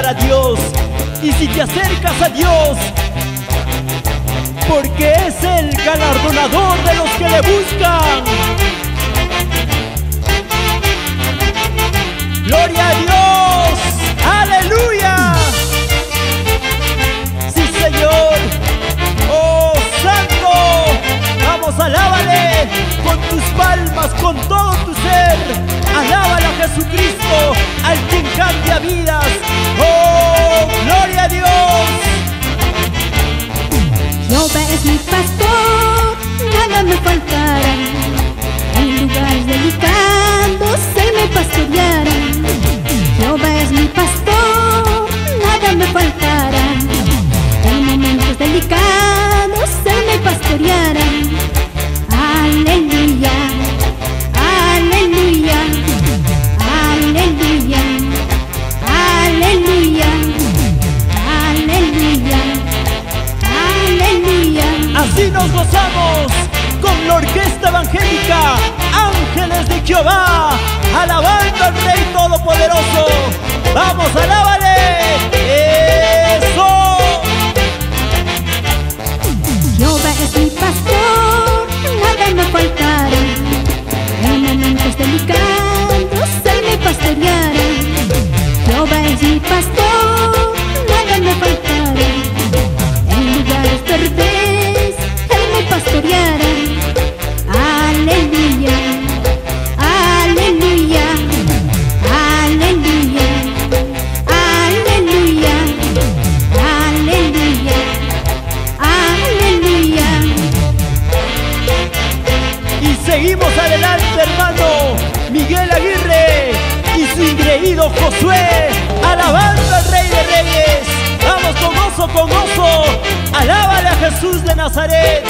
acercar a Dios. Y si te acercas a Dios, porque es el galardonador de los que le buscan. ¡Gloria a Dios! ¡Aleluya! ¡Sí, Señor! ¡Oh, Santo! Vamos, alábale con tus palmas, con todo tu ser. Alábale a Jesucristo, al quien cambia vidas. ¡Oh, gloria a Dios! Jehová es mi pastor, nada me faltará. En lugares delicados Él me pastoreará. Jehová es mi pastor, nada me faltará. En momentos delicados Él me pastoreará. Aleluya, aleluya, aleluya, aleluya, aleluya, aleluya. Así nos gozamos con la orquesta evangélica Ángeles de Jehová, alabando al Rey Todopoderoso. ¡Vamos, alábale! ¡Eso! Jehová es mi pastor, nada me faltará. En momentos delicados Él me pastoreará. Jehová es mi pastor, nada me faltará. En lugares verdes Él me pastoreará. Aleluya, aleluya, aleluya, aleluya, aleluya, aleluya. Y seguimos adelante, hermano Miguel Aguirre y su ingreído Josué, alabando al Rey de Reyes. Vamos con gozo, alábale a Jesús de Nazaret.